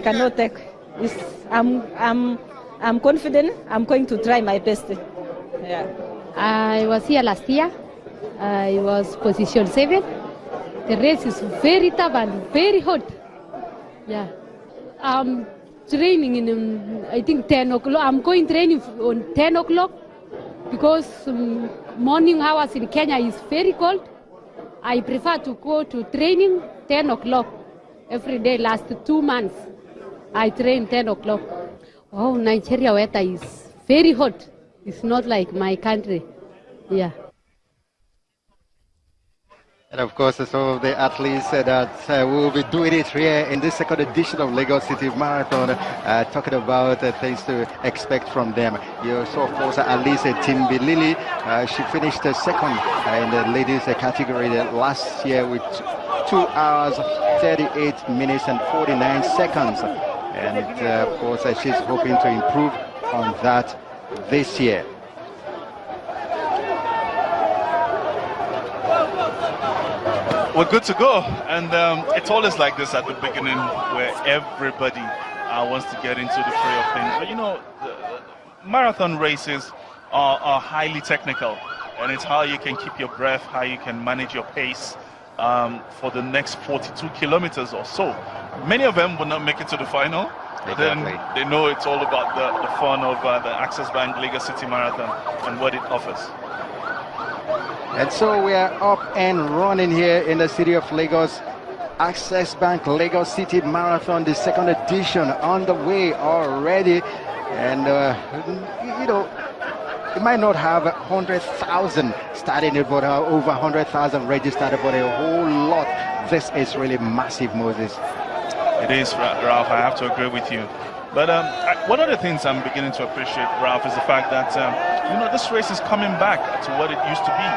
Cannot take. I'm confident. I'm going to try my best. Yeah. I was here last year. I was position 7. The race is very tough and very hot. Yeah. I'm training in I think 10 o'clock. I'm going training on 10 o'clock because morning hours in Kenya is very cold. I prefer to go to training 10 o'clock every day. Last 2 months, I train 10 o'clock. Oh, Nigeria weather is very hot. It's not like my country. Yeah. And of course, some of the athletes that will be doing it here in this second edition of Lagos City Marathon, talking about things to expect from them. You saw, of course, Alice Timbilili. She finished second in the ladies category last year with 2 hours, 38 minutes and 49 seconds. And of course, she's hoping to improve on that this year. We're good to go, and it's always like this at the beginning where everybody wants to get into the fray of things. But you know, marathon races are highly technical, and it's how you can keep your breath, how you can manage your pace for the next 42 kilometers or so. Many of them will not make it to the final. Exactly. Then they know it's all about the fun of the Access Bank Lagos City Marathon and what it offers. And so we are up and running here in the city of Lagos. Access Bank Lagos City Marathon, the second edition on the way already. And, you know, it might not have 100,000 starting it, but over 100,000 registered, but a whole lot. This is really massive, Moses. It is, Ralph. I have to agree with you. But one of the things I'm beginning to appreciate, Ralph, is the fact that, you know, this race is coming back to what it used to be.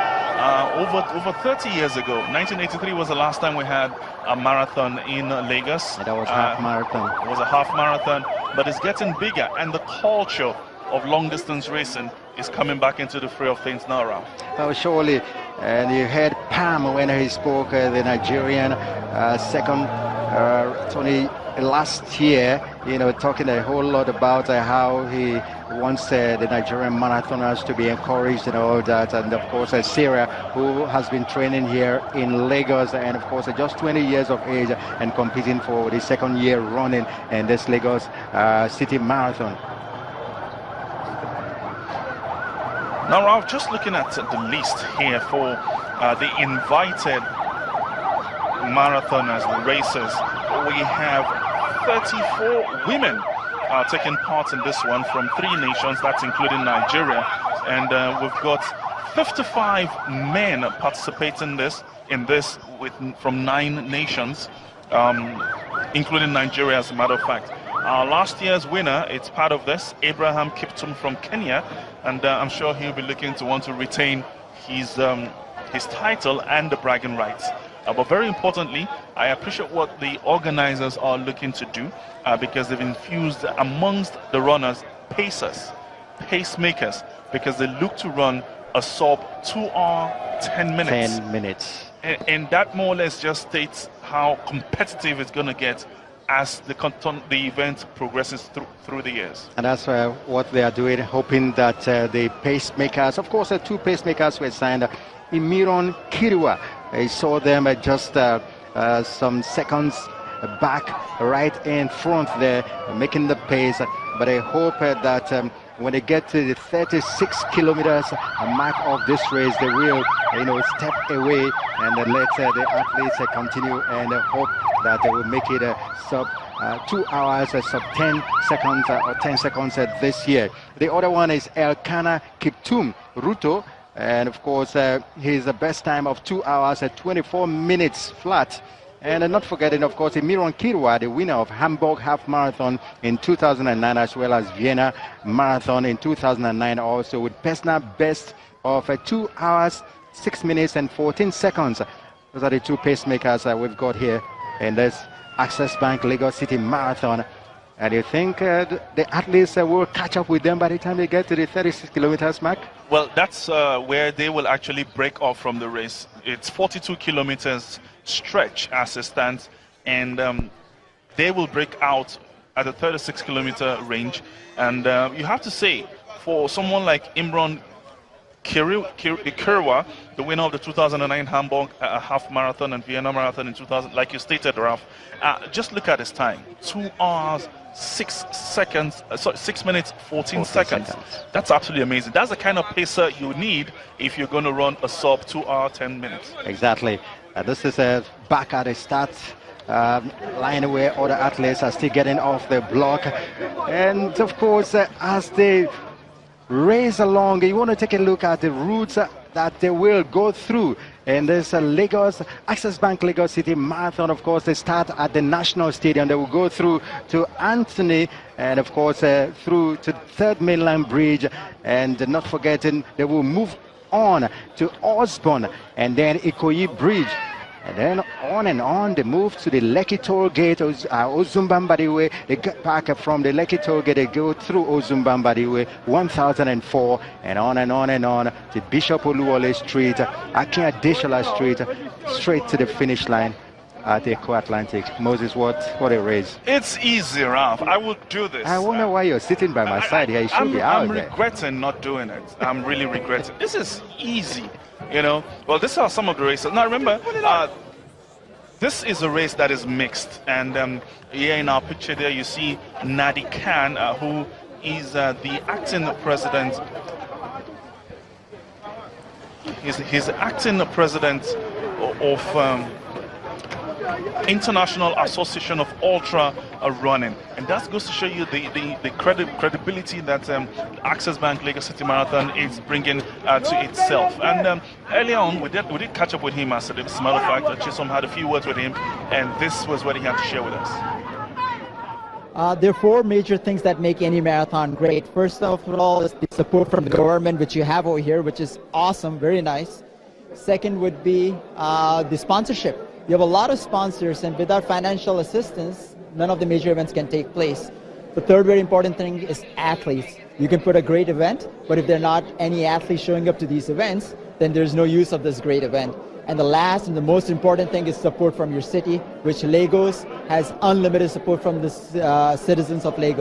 Over 30 years ago, 1983 was the last time we had a marathon in Lagos. And that was half marathon. It was a half marathon, but it's getting bigger, and the culture of long-distance racing is coming back into the fray of things now, Ralph. Oh, surely. And you heard Pam when he spoke, the Nigerian second, Tony, last year, you know, talking a whole lot about how he wants the Nigerian marathoners to be encouraged and all that. And of course, Sarah, who has been training here in Lagos, and of course, just 20 years of age and competing for the second year running in this Lagos City Marathon. Now, Ralph, just looking at the list here for the invited marathoners, the racers, we have 34 women taking part in this one from 3 nations, that's including Nigeria, and we've got 55 men participating in this from 9 nations, including Nigeria, as a matter of fact. Last year's winner, it's part of this, Abraham Kiptum from Kenya, and I'm sure he'll be looking to want to retain his title and the bragging rights. But very importantly, I appreciate what the organizers are looking to do because they've infused amongst the runners pacemakers, because they look to run a sub 2 hour 10 minutes. 10 minutes. And that more or less just states how competitive it's going to get as the event progresses through the years. And that's what they are doing, hoping that the pacemakers, of course, 2 pacemakers were signed. Imiron Kiriwa, I saw them just some seconds back, right in front there, making the pace. But I hope that when they get to the 36 kilometers mark of this race, they will, you know, step away and let the athletes continue, and hope that they will make it sub 2 hours, sub 10 seconds or 10 seconds this year. The other one is Elkanah Kiptum Ruto. And of course, his best time of 2 hours at 24 minutes flat. And not forgetting, of course, Imiron Kirwa, the winner of Hamburg Half Marathon in 2009, as well as Vienna Marathon in 2009, also with personal best of 2 hours, 6 minutes and 14 seconds. Those are the 2 pacemakers we've got here in this Access Bank Lagos City Marathon. And you think the athletes will catch up with them by the time they get to the 36 kilometers mark? Well, that's where they will actually break off from the race. It's 42 kilometers stretch as it stands, and they will break out at the 36-kilometer range. And you have to say, for someone like Imran Kirwa, the winner of the 2009 Hamburg half marathon and Vienna marathon in 2000, like you stated, Ralph, just look at his time: 2 hours, 6 seconds, 6 minutes, 14 seconds. That's absolutely amazing. That's the kind of pacer you need if you're going to run a sub 2 hour, 10 minutes. Exactly. This is back at the start line where other athletes are still getting off the block. And of course, as they race along, you want to take a look at the routes that they will go through. And there's Lagos, Access Bank Lagos City Marathon. Of course, they start at the National Stadium. They will go through to Anthony and, of course, through to Third Mainland Bridge. And not forgetting, they will move on to Osborne and then Ikoyi Bridge. And then on, they move to the Lekki Toll Gate, Ozumbambadi Way. They get back from the Lekki Toll Gate, they go through Ozumbambadi Way, 1004, and on to Bishop Oluwole Street, Akin Adeshola Street, straight to the finish line at Eco Atlantic. Moses, what a race. It's easy, Ralph. I would do this. I wonder why you're sitting by my side here. You should be out there. I'm regretting not doing it. I'm really regretting. This is easy. You know, well, these are some of the races. Now, remember, this is a race that is mixed. And here in our picture there, you see Nadi Khan, who is the acting president. He's acting president of International Association of Ultra Running, and that goes to show you the credibility that Access Bank Lagos City Marathon is bringing to itself. And earlier on, we did catch up with him. As a matter of fact, Chisom had a few words with him, and this was what he had to share with us. There are 4 major things that make any marathon great. First of all is the support from the government, which you have over here, which is awesome, very nice. Second would be the sponsorship. You have a lot of sponsors, and without financial assistance, none of the major events can take place. The third very important thing is athletes. You can put a great event, but if there are not any athletes showing up to these events, then there's no use of this great event. And the last and the most important thing is support from your city, which Lagos has unlimited support from the citizens of Lagos.